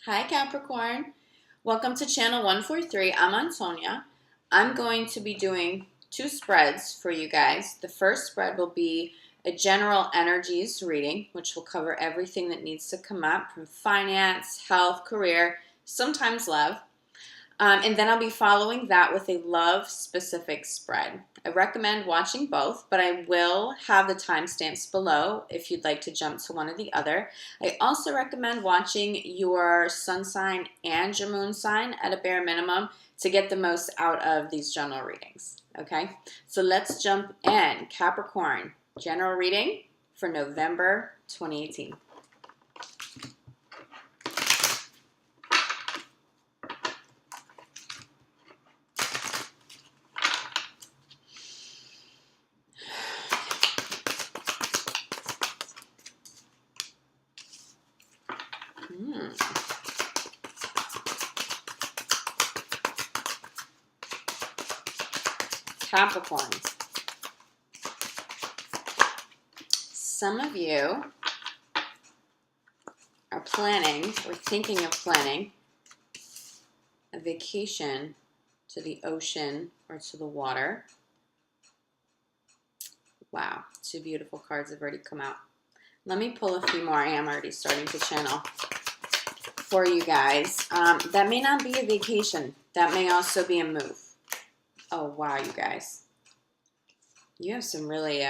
Hi Capricorn, welcome to channel 143. I'm Antonia. I'm going to be doing two spreads for you guys. The first spread will be a general energies reading, which will cover everything that needs to come up from finance, health, career, sometimes love. And then I'll be following that with a love-specific spread. I recommend watching both, but I will have the timestamps below if you'd like to jump to one or the other. I also recommend watching your sun sign and your moon sign at a bare minimum to get the most out of these general readings. Okay, so let's jump in. Capricorn, general reading for November 2018. Capricorn. Some of you are planning or thinking of planning a vacation to the ocean or to the water. Wow, two beautiful cards have already come out. Let me pull a few more. I am already starting to channel for you guys. That may not be a vacation. That may also be a move. Oh, wow, you guys. You have some really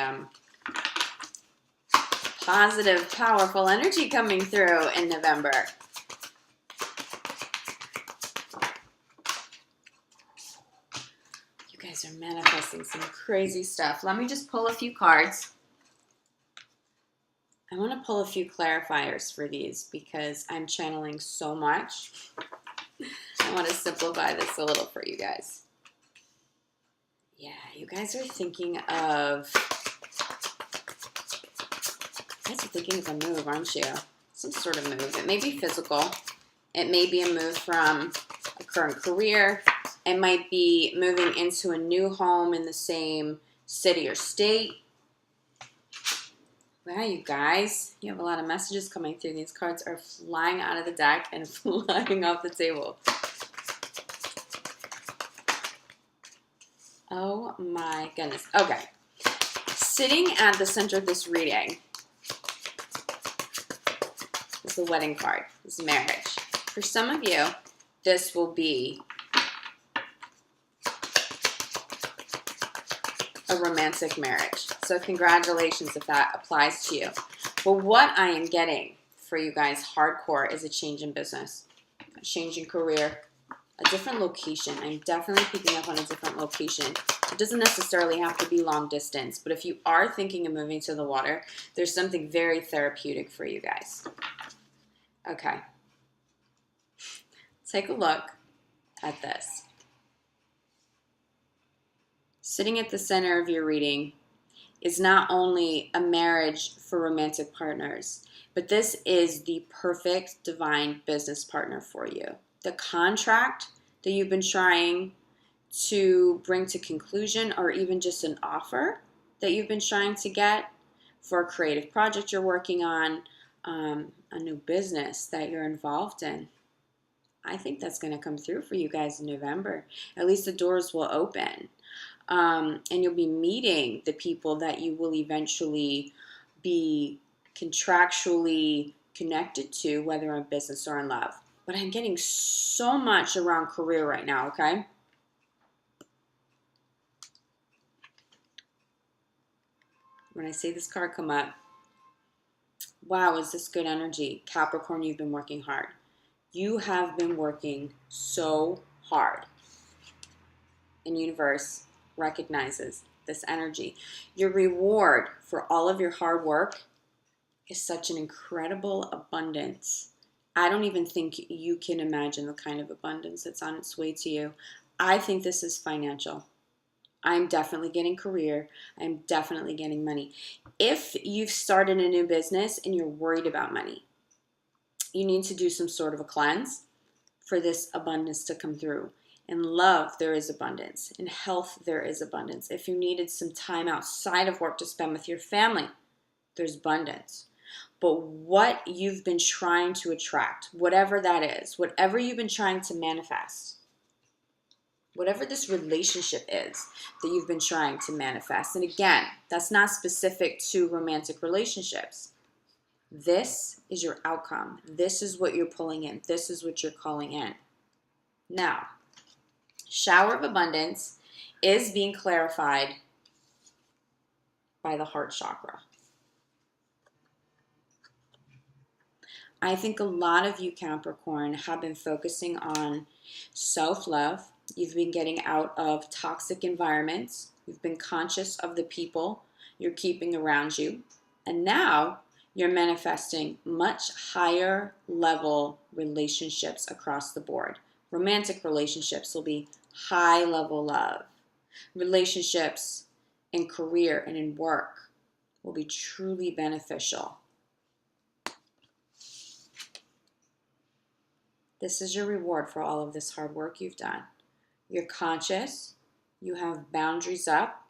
positive, powerful energy coming through in November. You guys are manifesting some crazy stuff. Let me just pull a few cards. I want to pull a few clarifiers for these because I'm channeling so much. I want to simplify this a little for you guys. Yeah, you guys are thinking of a move, aren't you? Some sort of move. It may be physical. It may be a move from a current career. It might be moving into a new home in the same city or state. Wow, you guys, you have a lot of messages coming through. These cards are flying out of the deck and flying off the table. Oh my goodness. Okay. Sitting at the center of this reading is the wedding card. This is marriage. For some of you, this will be a romantic marriage. So congratulations if that applies to you. But what I am getting for you guys hardcore is a change in business, a change in career, a different location. I'm definitely picking up on a different location. It doesn't necessarily have to be long distance, but if you are thinking of moving to the water, there's something very therapeutic for you guys. Okay. Take a look at this. Sitting at the center of your reading is not only a marriage for romantic partners, but this is the perfect divine business partner for you. The contract that you've been trying to bring to conclusion, or even just an offer that you've been trying to get for a creative project you're working on, a new business that you're involved in. I think that's going to come through for you guys in November. At least the doors will open. And you'll be meeting the people that you will eventually be contractually connected to, whether in business or in love. But I'm getting so much around career right now, okay? When I see this card come up, wow, is this good energy? Capricorn, you've been working hard. You have been working so hard. And universe recognizes this energy. Your reward for all of your hard work is such an incredible abundance. I don't even think you can imagine the kind of abundance that's on its way to you. I think this is financial. I'm definitely getting career. I'm definitely getting money. If you've started a new business and you're worried about money, you need to do some sort of a cleanse for this abundance to come through. In love, there is abundance. In health, there is abundance. If you needed some time outside of work to spend with your family, there's abundance. but what you've been trying to attract, whatever that is, whatever you've been trying to manifest, whatever this relationship is that you've been trying to manifest. And again, that's not specific to romantic relationships. This is your outcome. This is what you're pulling in. This is what you're calling in. Now, shower of abundance is being clarified by the heart chakra. I think a lot of you, Capricorn, have been focusing on self-love. You've been getting out of toxic environments. You've been conscious of the people you're keeping around you. And now you're manifesting much higher level relationships across the board. Romantic relationships will be high level love. Relationships in career and in work will be truly beneficial. This is your reward for all of this hard work you've done. You're conscious. You have boundaries up.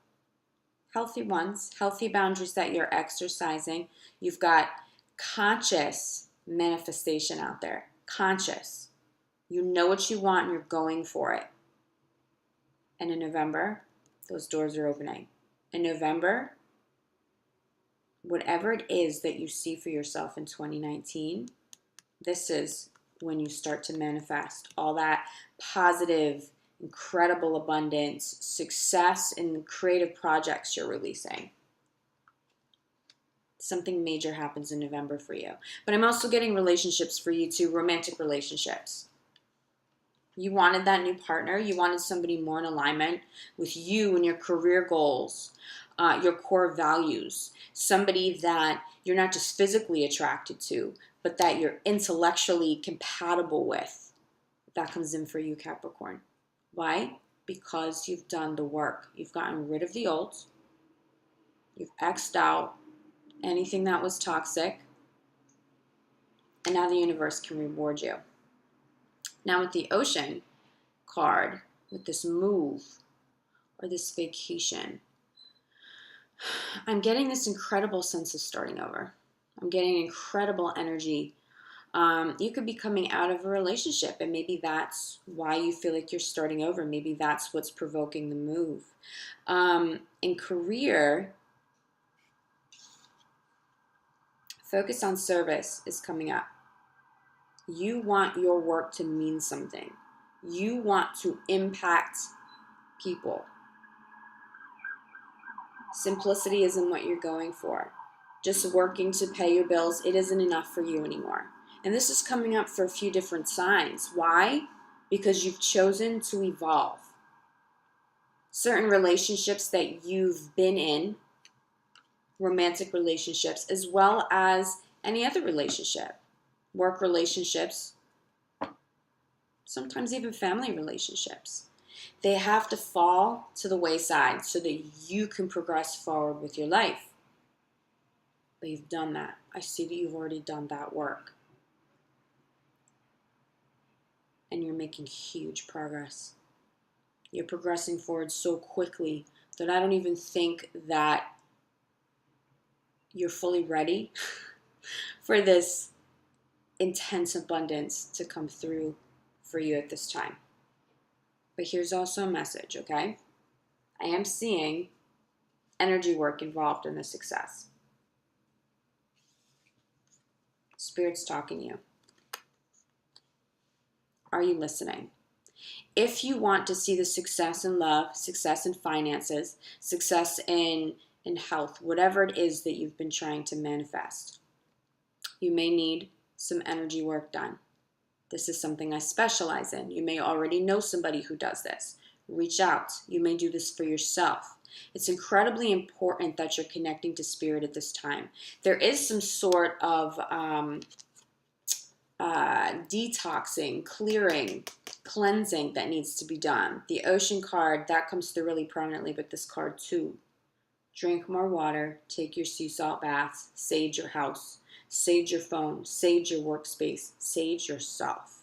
Healthy ones. Healthy boundaries that you're exercising. You've got conscious manifestation out there. Conscious. You know what you want and you're going for it. And in November, those doors are opening. In November, whatever it is that you see for yourself in 2019, this is when you start to manifest all that positive, incredible abundance, success in creative projects you're releasing. Something major happens in November for you. But I'm also getting relationships for you too, romantic relationships. You wanted that new partner. You wanted somebody more in alignment with you and your career goals, your core values. Somebody that you're not just physically attracted to, but that you're intellectually compatible with. That comes in for you, Capricorn. Why? Because you've done the work. You've gotten rid of the old. You've X'd out anything that was toxic. And now the universe can reward you. Now with the Ocean card, with this move or this vacation, I'm getting this incredible sense of starting over. I'm getting incredible energy. You could be coming out of a relationship, and maybe that's why you feel like you're starting over. Maybe that's what's provoking the move. In career, focus on service is coming up. You want your work to mean something. You want to impact people. Simplicity isn't what you're going for. Just working to pay your bills, it isn't enough for you anymore. And this is coming up for a few different signs. Why? Because you've chosen to evolve. Certain relationships that you've been in, romantic relationships, as well as any other relationship, work relationships, sometimes even family relationships. They have to fall to the wayside so that you can progress forward with your life. But you've done that. I see that you've already done that work. And you're making huge progress. You're progressing forward so quickly that I don't even think that you're fully ready for this intense abundance to come through for you at this time. But here's also a message, okay? I am seeing energy work involved in the success. Spirit's talking to you. Are you listening? If you want to see the success in love, success in finances, success in health, whatever it is that you've been trying to manifest, you may need some energy work done. This is something I specialize in. You may already know somebody who does this. Reach out. You may do this for yourself. It's incredibly important that you're connecting to Spirit at this time. There is some sort of detoxing, clearing, cleansing that needs to be done. The Ocean card, that comes through really prominently, but this card too. Drink more water, take your sea salt baths, sage your house, sage your phone, sage your workspace, sage yourself.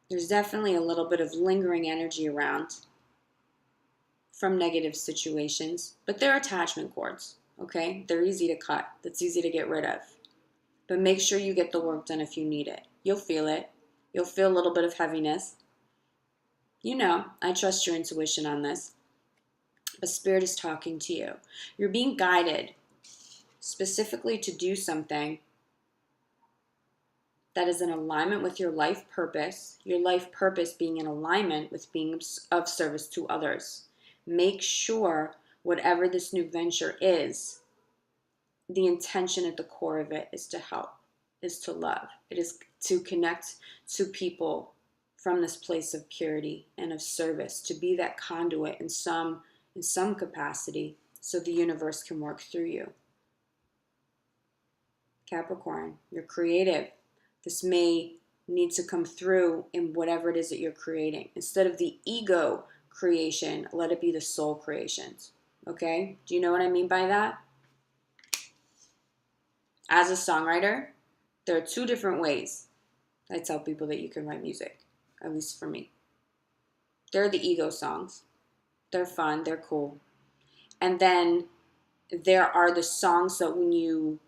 There's definitely a little bit of lingering energy around from negative situations, but they're attachment cords, okay? They're easy to cut. That's easy to get rid of. But make sure you get the work done if you need it. You'll feel it. You'll feel a little bit of heaviness. You know, I trust your intuition on this. But Spirit is talking to you. You're being guided specifically to do something that is in alignment with your life purpose being in alignment with being of service to others. Make sure whatever this new venture is, the intention at the core of it is to help, is to love. It is to connect to people from this place of purity and of service, to be that conduit in some capacity so the universe can work through you. Capricorn, you're creative. This may need to come through in whatever it is that you're creating. Instead of the ego creation, let it be the soul creations. Okay? Do you know what I mean by that? As a songwriter, there are two different ways I tell people that you can write music, at least for me. There are the ego songs. They're fun, they're cool. And then there are the songs that when you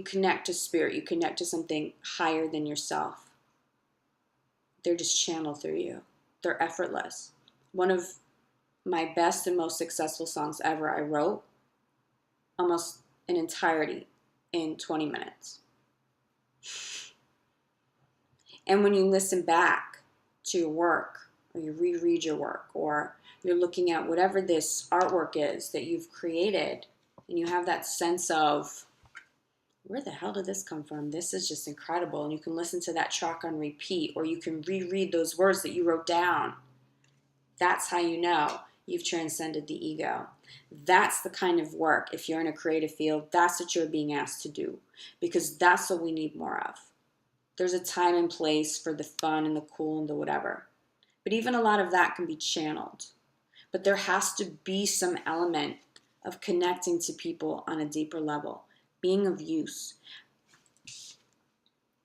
connect to spirit, you connect to something higher than yourself. They're just channeled through you. They're effortless. One of my best and most successful songs ever I wrote almost an entirety in 20 minutes. And when you listen back to your work, or you reread your work, or you're looking at whatever this artwork is that you've created, and you have that sense of, where the hell did this come from? This is just incredible. And you can listen to that track on repeat, or you can reread those words that you wrote down. That's how you know you've transcended the ego. That's the kind of work, if you're in a creative field, that's what you're being asked to do, because that's what we need more of. There's a time and place for the fun and the cool and the whatever. But even a lot of that can be channeled. But there has to be some element of connecting to people on a deeper level, being of use.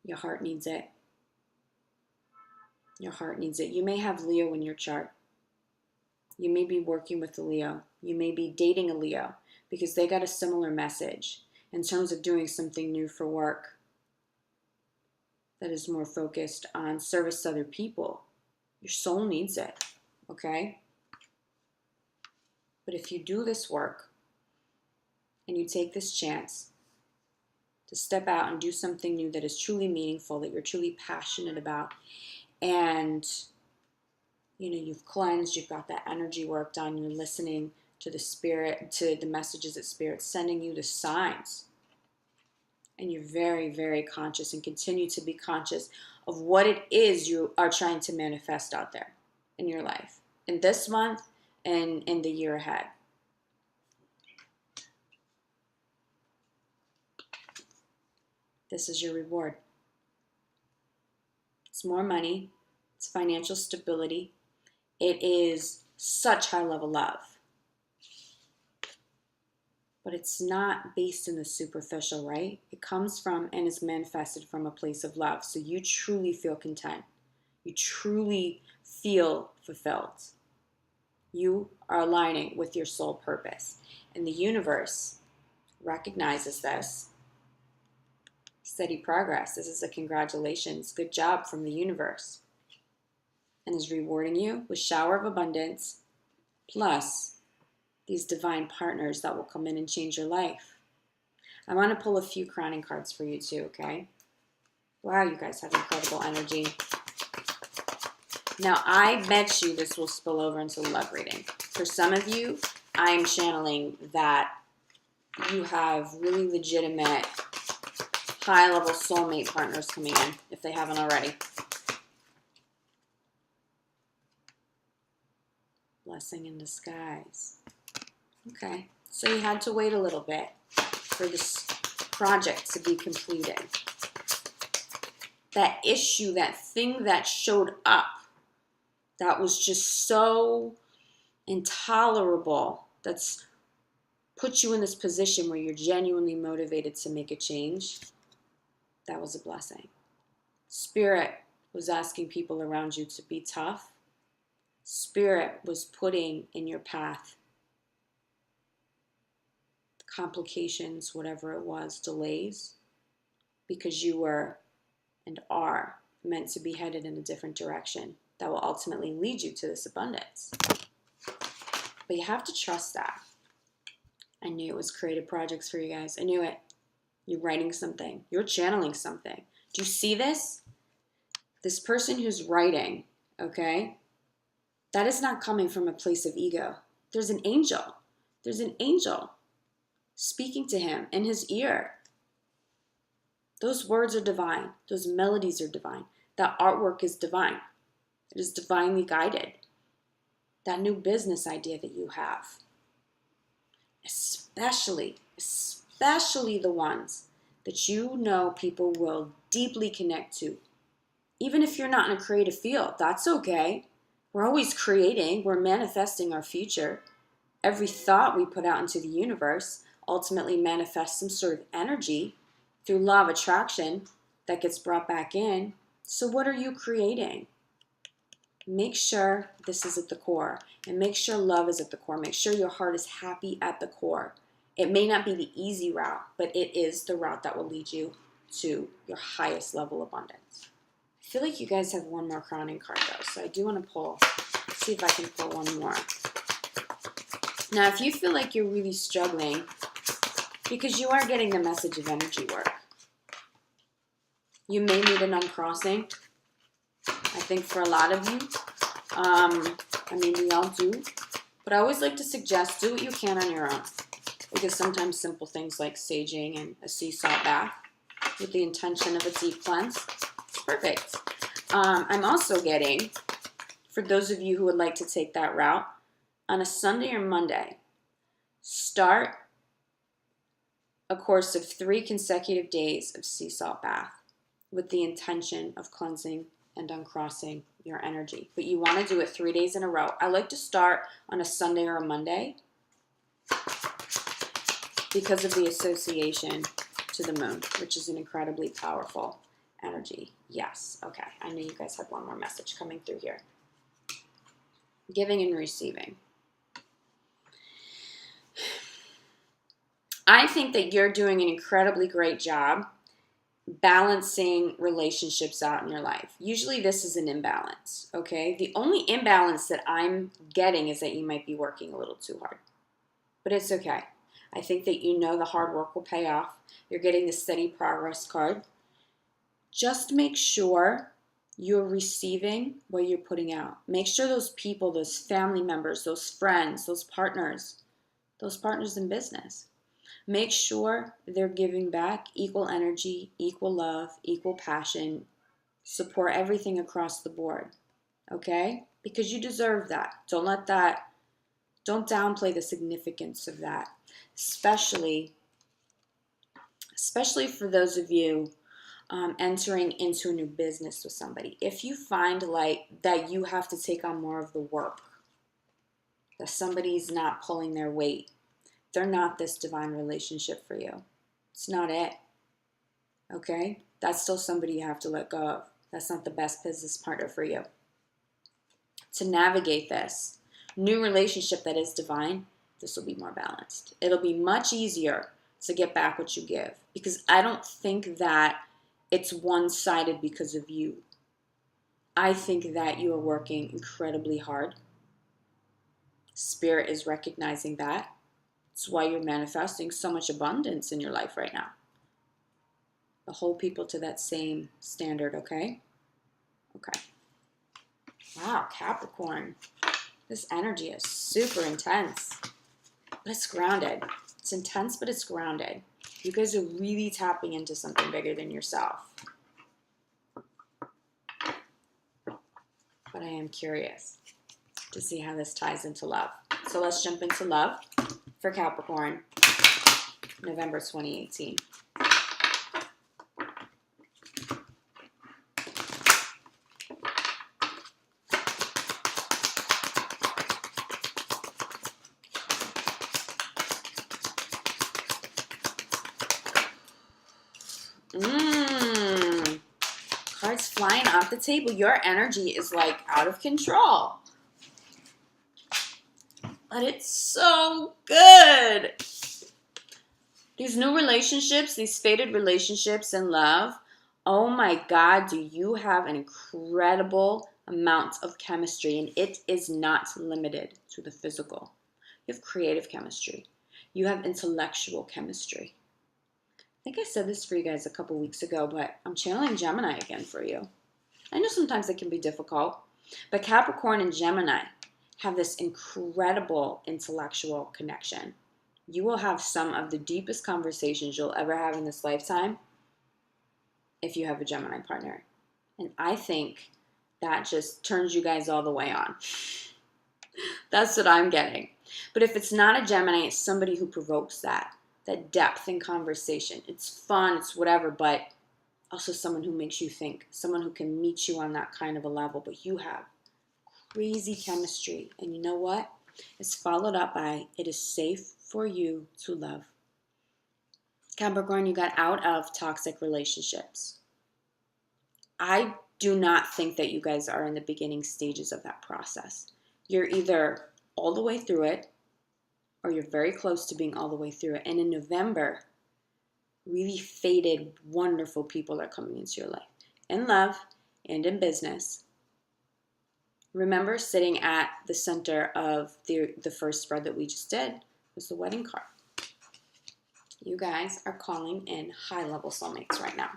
Your heart needs it. Your heart needs it. You may have Leo in your chart. You may be working with a Leo. You may be dating a Leo because they got a similar message in terms of doing something new for work that is more focused on service to other people. Your soul needs it, okay? But if you do this work and you take this chance to step out and do something new that is truly meaningful, that you're truly passionate about, and you've cleansed, you've got that energy work done, you're listening to the spirit, to the messages that Spirit's sending you, the signs, and you're very, very conscious and continue to be conscious of what it is you are trying to manifest out there in your life, in this month and in the year ahead. This is your reward. It's more money. It's financial stability. It is such high level love. But it's not based in the superficial, right? It comes from and is manifested from a place of love. So you truly feel content. You truly feel fulfilled. You are aligning with your soul purpose. And the universe recognizes this. Steady progress. This is a congratulations. Good job from the universe. And is rewarding you with shower of abundance, plus these divine partners that will come in and change your life. I want to pull a few crowning cards for you too, okay? Wow, you guys have incredible energy. Now, I bet you this will spill over into the love reading. For some of you, I am channeling that you have really legitimate, high-level soulmate partners coming in, if they haven't already. Blessing in disguise. Okay, so you had to wait a little bit for this project to be completed. That issue, that thing that showed up, that was just so intolerable, that's put you in this position where you're genuinely motivated to make a change, that was a blessing. Spirit was asking people around you to be tough, Spirit was putting in your path complications, whatever it was, delays, because you were and are meant to be headed in a different direction that will ultimately lead you to this abundance. But you have to trust that. I knew it was creative projects for you guys. I knew it. You're writing something. You're channeling something. Do you see this? This person who's writing, okay, that is not coming from a place of ego. There's an angel. There's an angel speaking to him in his ear. Those words are divine. Those melodies are divine. That artwork is divine. It is divinely guided. That new business idea that you have, especially the ones that you know people will deeply connect to. Even if you're not in a creative field, that's okay. We're always creating. We're manifesting our future. Every thought we put out into the universe ultimately manifests some sort of energy through law of attraction that gets brought back in. So what are you creating? Make sure this is at the core, and make sure love is at the core. Make sure your heart is happy at the core. It may not be the easy route, but it is the route that will lead you to your highest level of abundance. I feel like you guys have one more crowning card though, so I do want to pull. Let's see if I can pull one more. Now, if you feel like you're really struggling, because you are getting the message of energy work, you may need an uncrossing. I think for a lot of you, we all do, but I always like to suggest do what you can on your own, because sometimes simple things like saging and a sea salt bath with the intention of a deep cleanse, it's perfect. I'm also getting, for those of you who would like to take that route, on a Sunday or Monday, start a course of 3 consecutive days of sea salt bath with the intention of cleansing and uncrossing your energy. But you want to do it 3 days in a row. I like to start on a Sunday or a Monday because of the association to the moon, which is an incredibly powerful energy. Yes, okay. I know you guys had one more message coming through here. Giving and receiving. I think that you're doing an incredibly great job balancing relationships out in your life. Usually this is an imbalance, okay? The only imbalance that I'm getting is that you might be working a little too hard. But it's okay. I think that you know the hard work will pay off. You're getting the steady progress card. Just make sure you're receiving what you're putting out. Make sure those people, those family members, those friends, those partners in business, make sure they're giving back equal energy, equal love, equal passion, support everything across the board, okay? Because you deserve that. Don't downplay the significance of that, especially for those of you entering into a new business with somebody. If you find like that you have to take on more of the work, that somebody's not pulling their weight, they're not this divine relationship for you. It's not it. Okay? That's still somebody you have to let go of. That's not the best business partner for you. To navigate this new relationship that is divine, this will be more balanced. It'll be much easier to get back what you give, because I don't think that it's one-sided because of you. I think that you are working incredibly hard. Spirit is recognizing that. It's why you're manifesting so much abundance in your life right now. But hold people to that same standard, okay? Okay. Wow, Capricorn. This energy is super intense, but it's grounded. It's intense, but it's grounded. You guys are really tapping into something bigger than yourself. But I am curious to see how this ties into love. So let's jump into love for Capricorn, November 2018. Cards flying off the table. Your energy is like out of control. But it's so good. These new relationships, these fated relationships in love, oh my God, do you have an incredible amount of chemistry, and it is not limited to the physical. You have creative chemistry. You have intellectual chemistry. I think I said this for you guys a couple weeks ago, but I'm channeling Gemini again for you. I know sometimes it can be difficult, but Capricorn and Gemini have this incredible intellectual connection. You will have some of the deepest conversations you'll ever have in this lifetime if you have a Gemini partner. And I think that just turns you guys all the way on. That's what I'm getting. But if it's not a Gemini, it's somebody who provokes that depth in conversation. It's fun, it's whatever, but also someone who makes you think, someone who can meet you on that kind of a level. But you have crazy chemistry. And you know what? It's followed up by, it is safe for you to love. Capricorn, you got out of toxic relationships. I do not think that you guys are in the beginning stages of that process. You're either all the way through it, or you're very close to being all the way through it. And in November, really fated, wonderful people are coming into your life. In love and in business. Remember, sitting at the center of the first spread that we just did was the wedding card. You guys are calling in high-level soulmates right now.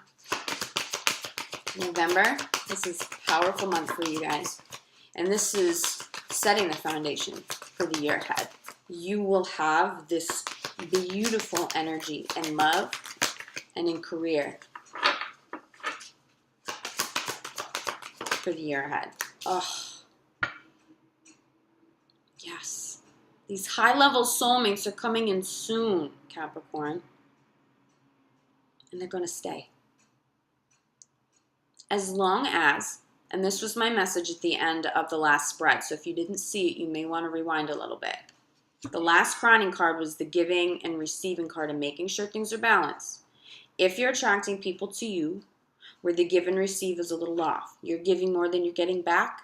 November, this is a powerful month for you guys. And this is setting the foundation for the year ahead. You will have this beautiful energy in love and in career for the year ahead. Oh, yes. These high-level soulmates are coming in soon, Capricorn. And they're going to stay. As long as, and this was my message at the end of the last spread, so if you didn't see it, you may want to rewind a little bit. The last crowning card was the giving and receiving card and making sure things are balanced. If you're attracting people to you where the give and receive is a little off, you're giving more than you're getting back,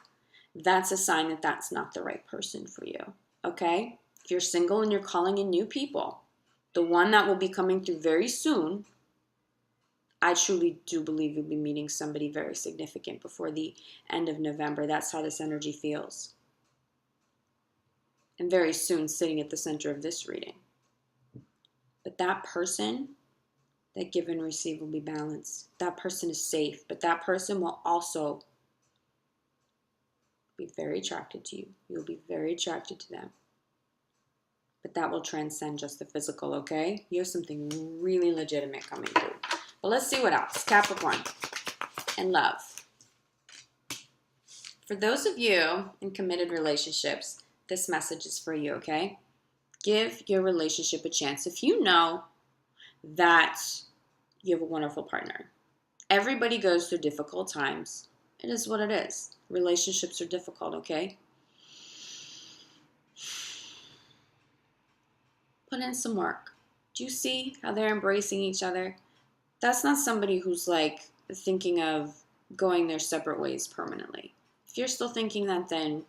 that's a sign that that's not the right person for you, okay? If you're single and you're calling in new people, the one that will be coming through very soon, I truly do believe you'll be meeting somebody very significant before the end of November. That's how this energy feels. And very soon sitting at the center of this reading. But that person, that give and receive will be balanced. That person is safe, but that person will also be very attracted to you. You'll be very attracted to them. But that will transcend just the physical, okay? You have something really legitimate coming through. But let's see what else. Capricorn and love. For those of you in committed relationships, this message is for you, okay? Give your relationship a chance. If you know that you have a wonderful partner, everybody goes through difficult times. It is what it is. Relationships are difficult, okay? Put in some work. Do you see how they're embracing each other? That's not somebody who's like thinking of going their separate ways permanently. If you're still thinking that, then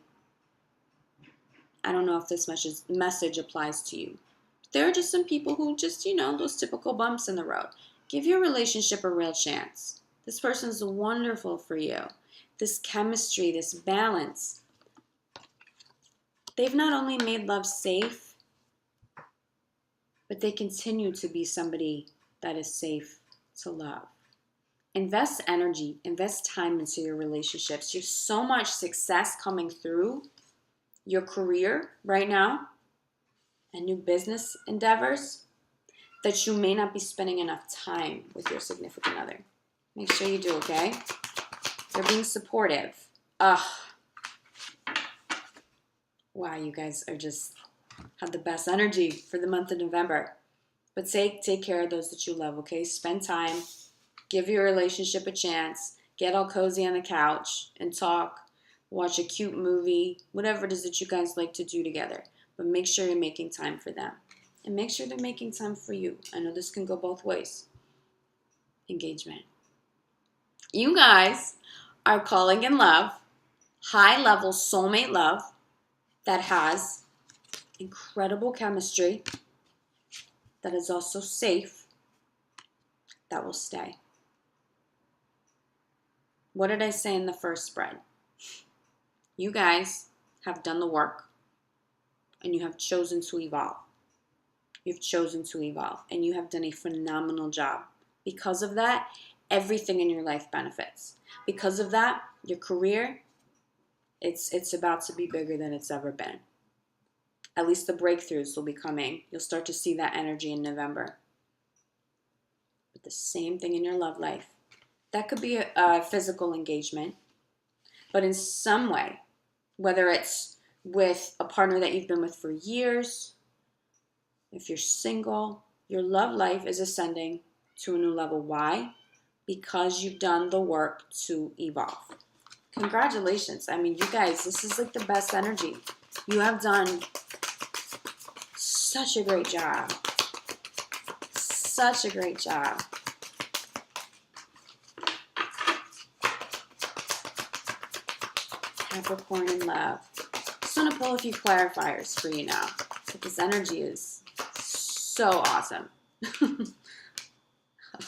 I don't know if this message applies to you. There are just some people who just, those typical bumps in the road. Give your relationship a real chance. This person's wonderful for you. This chemistry, this balance. They've not only made love safe, but they continue to be somebody that is safe to love. Invest energy, invest time into your relationships. There's so much success coming through your career right now and new business endeavors that you may not be spending enough time with your significant other. Make sure you do, okay? They're being supportive. Wow, you guys are just have the best energy for the month of November. But take care of those that you love, okay? Spend time. Give your relationship a chance. Get all cozy on the couch and talk. Watch a cute movie. Whatever it is that you guys like to do together. But make sure you're making time for them. And make sure they're making time for you. I know this can go both ways. Engagement. You guys are calling in love. High-level soulmate love that has incredible chemistry that is also safe, that will stay. What did I say in the first spread? You guys have done the work and you have chosen to evolve. You've chosen to evolve and you have done a phenomenal job. Because of that, everything in your life benefits. Because of that, your career, it's about to be bigger than it's ever been. At least the breakthroughs will be coming. You'll start to see that energy in November. But the same thing in your love life. That could be a physical engagement, but in some way, whether it's with a partner that you've been with for years, if you're single, your love life is ascending to a new level. Why? Because you've done the work to evolve. Congratulations. I mean, you guys, this is like the best energy. You have done such a great job. Such a great job. Capricorn in love. Just want to pull a few clarifiers for you now. But this energy is so awesome.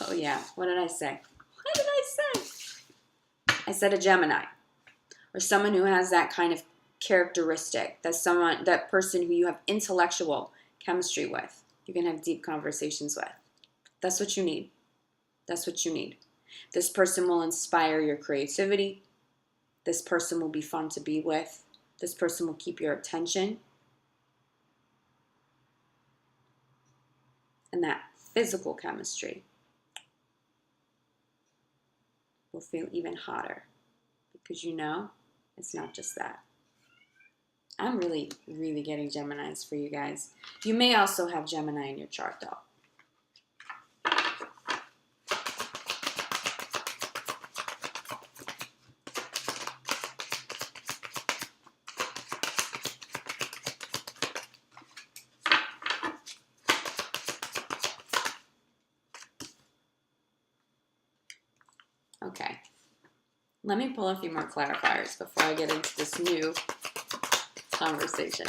Oh yeah, what did I say? What did I say? I said a Gemini. Or someone who has that kind of characteristic. That person who you have intellectual chemistry with. You can have deep conversations with. That's what you need. That's what you need. This person will inspire your creativity. This person will be fun to be with. This person will keep your attention. And that physical chemistry will feel even hotter because you know it's not just that. I'm really, really getting Geminis for you guys. You may also have Gemini in your chart though. Okay, let me pull a few more clarifiers before I get into this new conversation.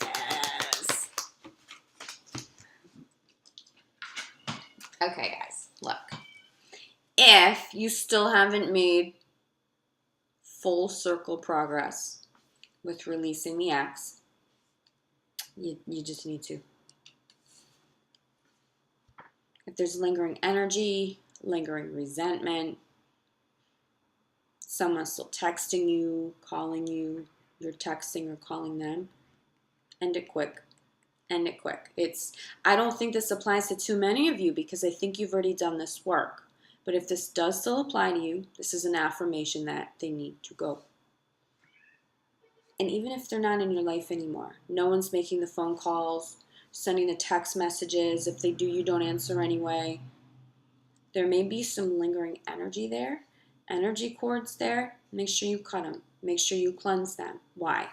Yes. Okay, guys, look. If you still haven't made full circle progress with releasing the ex, you just need to. If there's lingering energy, lingering resentment, someone's still texting you, calling you, you're texting or calling them, end it quick. End it quick. I don't think this applies to too many of you because I think you've already done this work. But if this does still apply to you, this is an affirmation that they need to go. And even if they're not in your life anymore, no one's making the phone calls, sending the text messages. If they do, you don't answer anyway. There may be some lingering energy there, energy cords there. Make sure you cut them. Make sure you cleanse them. Why?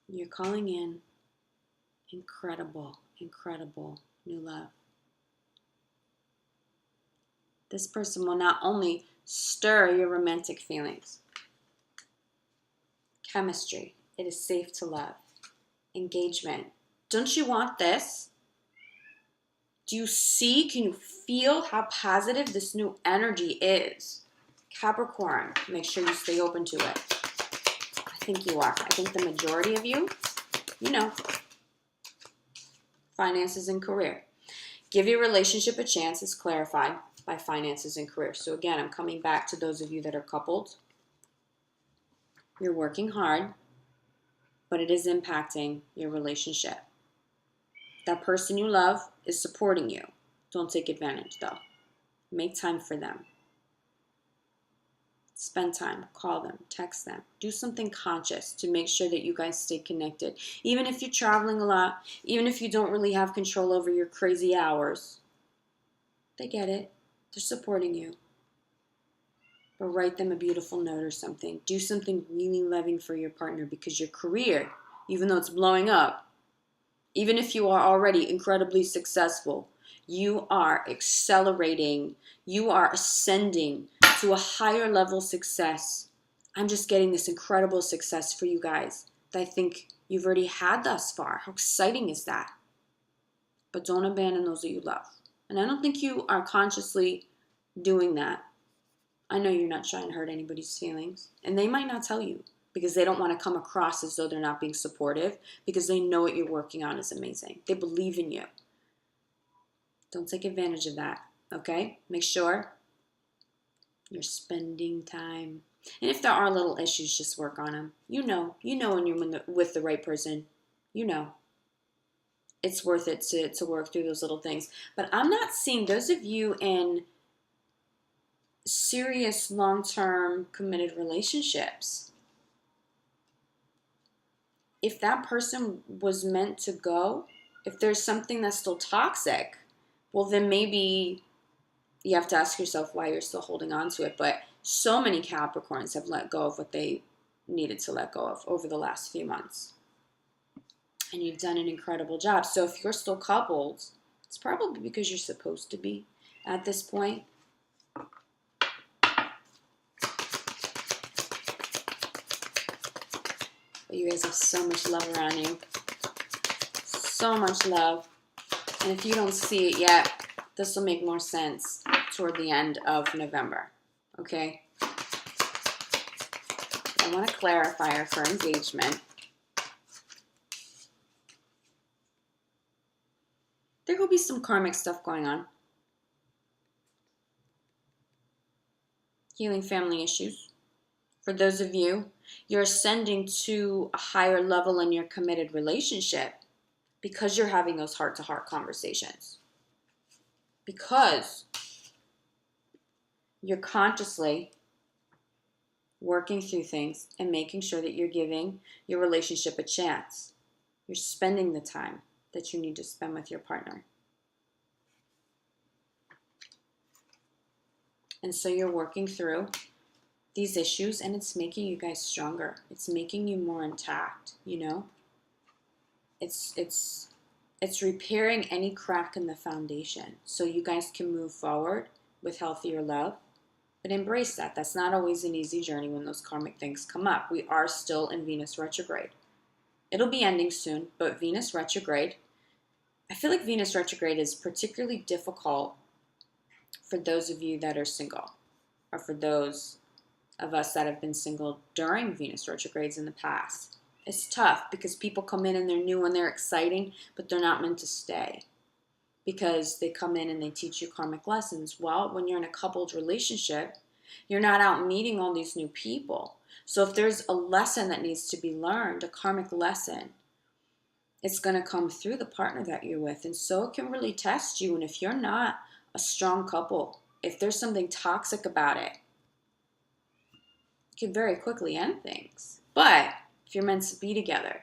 You're calling in incredible, incredible new love. This person will not only stir your romantic feelings, chemistry, it is safe to love, engagement. Don't you want this? Do you see, can you feel how positive this new energy is? Capricorn, make sure you stay open to it. I think you are. I think the majority of you, you know, finances and career. Give your relationship a chance is clarified by finances and career. So again, I'm coming back to those of you that are coupled. You're working hard, but it is impacting your relationship. That person you love is supporting you. Don't take advantage though. Make time for them. Spend time, call them, text them. Do something conscious to make sure that you guys stay connected. Even if you're traveling a lot, even if you don't really have control over your crazy hours, they get it. They're supporting you. But write them a beautiful note or something. Do something really loving for your partner because your career, even though it's blowing up, even if you are already incredibly successful, You are accelerating. You are ascending to a higher level success. I'm just getting this incredible success for you guys that I think you've already had thus far. How exciting is that? But don't abandon those that you love. And I don't think you are consciously doing that. I know you're not trying to hurt anybody's feelings. And they might not tell you because they don't want to come across as though they're not being supportive, because they know what you're working on is amazing. They believe in you. Don't take advantage of that, okay? Make sure you're spending time. And if there are little issues, just work on them. You know when you're with the right person. You know. It's worth it to work through those little things. But I'm not seeing those of you in serious long-term committed relationships. If that person was meant to go, if there's something that's still toxic, well, then maybe you have to ask yourself why you're still holding on to it. But so many Capricorns have let go of what they needed to let go of over the last few months. And you've done an incredible job. So if you're still coupled, it's probably because you're supposed to be at this point. But you guys have so much love around you. So much love. And if you don't see it yet, this will make more sense toward the end of November. Okay? I want a clarifier for engagement. There will be some karmic stuff going on. Healing family issues. For those of you, you're ascending to a higher level in your committed relationship because you're having those heart-to-heart conversations. Because you're consciously working through things and making sure that you're giving your relationship a chance. You're spending the time that you need to spend with your partner. And so you're working through these issues, and it's making you guys stronger. It's making you more intact, you know? It's repairing any crack in the foundation so you guys can move forward with healthier love. But embrace that. That's not always an easy journey when those karmic things come up. We are still in Venus retrograde. It'll be ending soon, but Venus retrograde, I feel like Venus retrograde is particularly difficult for those of you that are single, or for those of us that have been single during Venus retrogrades in the past. It's tough because people come in and they're new and they're exciting, but they're not meant to stay because they come in and they teach you karmic lessons. Well, when you're in a coupled relationship, you're not out meeting all these new people. So if there's a lesson that needs to be learned, a karmic lesson, it's going to come through the partner that you're with. And so it can really test you. And if you're not a strong couple, if there's something toxic about it, it can very quickly end things. But if you're meant to be together,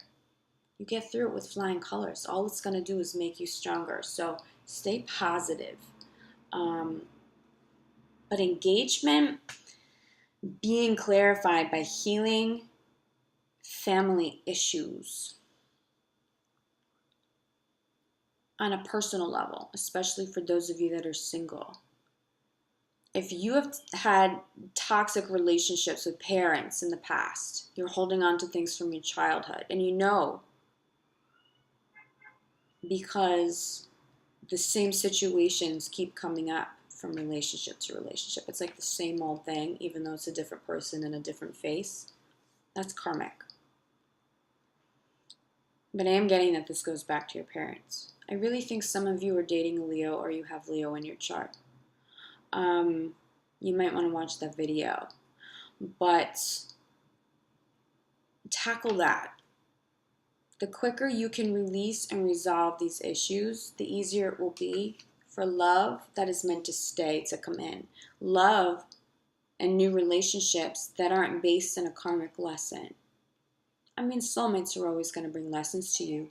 you get through it with flying colors. All it's going to do is make you stronger. So stay positive. But engagement being clarified by healing family issues on a personal level, especially for those of you that are single. If you have had toxic relationships with parents in the past, you're holding on to things from your childhood, and you know because the same situations keep coming up from relationship to relationship. It's like the same old thing, even though it's a different person and a different face. That's karmic. But I am getting that this goes back to your parents. I really think some of you are dating a Leo, or you have Leo in your chart. You might want to watch that video. But tackle that. The quicker you can release and resolve these issues, the easier it will be for love that is meant to stay to come in. Love and new relationships that aren't based in a karmic lesson. I mean, soulmates are always going to bring lessons to you.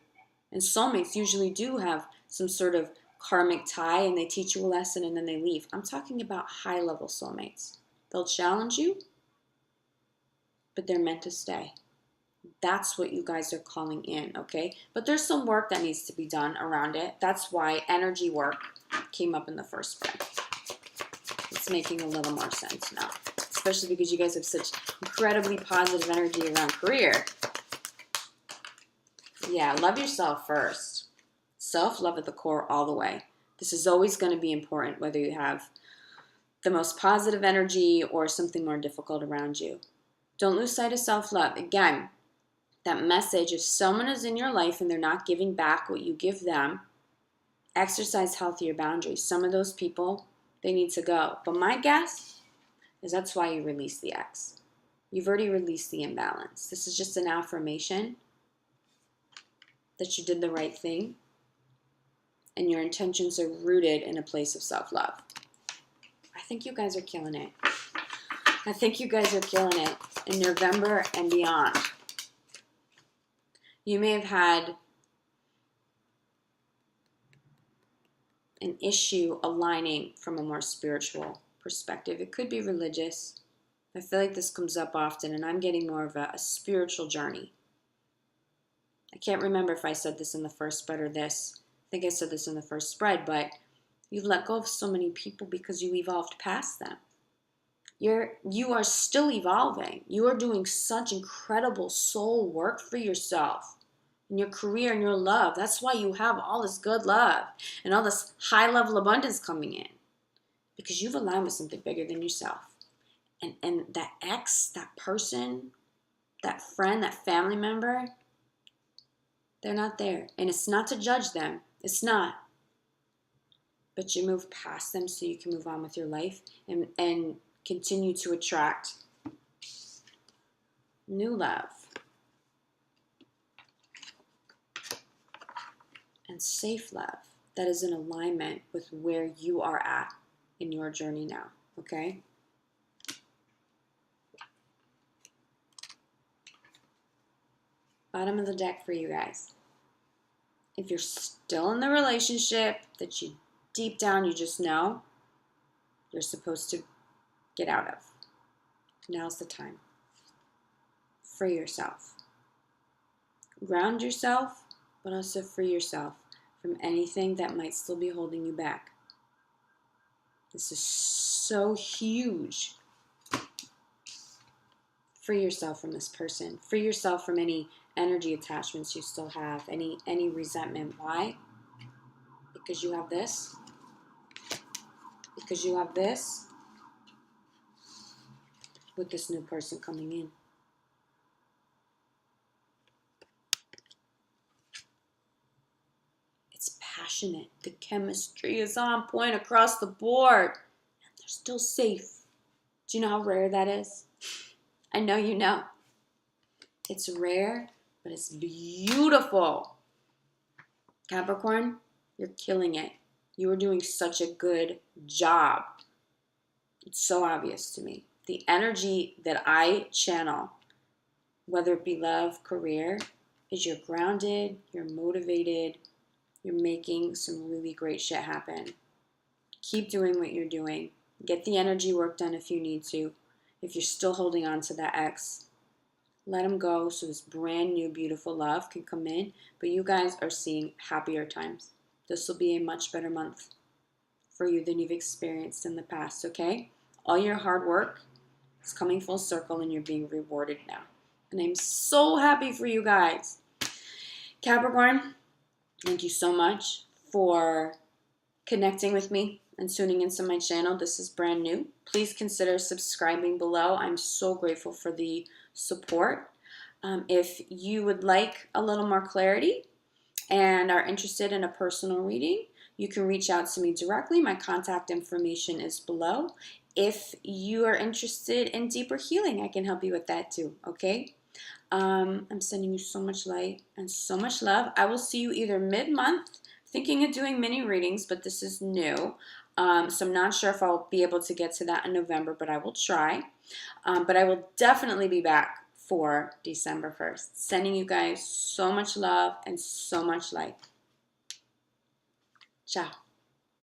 And soulmates usually do have some sort of karmic tie, and they teach you a lesson and then they leave. I'm talking about high-level soulmates. They'll challenge you, but they're meant to stay. That's what you guys are calling in, okay? But there's some work that needs to be done around it. That's why energy work came up in the first spread. It's making a little more sense now, especially because you guys have such incredibly positive energy around career. Yeah, love yourself first. Self-love at the core all the way. This is always going to be important, whether you have the most positive energy or something more difficult around you. Don't lose sight of self-love. Again, that message, if someone is in your life and they're not giving back what you give them, exercise healthier boundaries. Some of those people, they need to go. But my guess is that's why you release the ex. You've already released the imbalance. This is just an affirmation that you did the right thing and your intentions are rooted in a place of self-love. I think you guys are killing it. I think you guys are killing it in November and beyond. You may have had an issue aligning from a more spiritual perspective. It could be religious. I feel like this comes up often, and I'm getting more of a spiritual journey. I can't remember if I said this in the first spread or this. I think I said this in the first spread, but you've let go of so many people because you evolved past them. You are still evolving. You are doing such incredible soul work for yourself in your career and your love. That's why you have all this good love and all this high level abundance coming in, because you've aligned with something bigger than yourself. And that ex, that person, that friend, that family member, they're not there. And it's not to judge them. It's not. But you move past them so you can move on with your life and continue to attract new love and safe love that is in alignment with where you are at in your journey now, okay? Bottom of the deck for you guys. If you're still in the relationship that you deep down you just know you're supposed to get out of, now's the time. Free yourself. Ground yourself, but also free yourself from anything that might still be holding you back. This is so huge. Free yourself from this person. Free yourself from any energy attachments you still have, any resentment. Why? Because you have this. Because you have this with this new person coming in. It's passionate. The chemistry is on point across the board. And they're still safe. Do you know how rare that is? I know you know. It's rare, but it's beautiful. Capricorn, you're killing it. You are doing such a good job. It's so obvious to me. The energy that I channel, whether it be love, career, is you're grounded, you're motivated, you're making some really great shit happen. Keep doing what you're doing. Get the energy work done if you need to. If you're still holding on to that ex, let him go so this brand new beautiful love can come in. But you guys are seeing happier times. This will be a much better month for you than you've experienced in the past, okay? All your hard work is coming full circle and you're being rewarded now. And I'm so happy for you guys. Capricorn, thank you so much for connecting with me and tuning into my channel. This is brand new. Please consider subscribing below. I'm so grateful for the support. If you would like a little more clarity and are interested in a personal reading, you can reach out to me directly. My contact information is below. If you are interested in deeper healing, I can help you with that too, okay? I'm sending you so much light and so much love. I will see you either mid-month, thinking of doing mini readings, but this is new. So I'm not sure if I'll be able to get to that in November, but I will try. But I will definitely be back for December 1st. Sending you guys so much love and so much light. Ciao.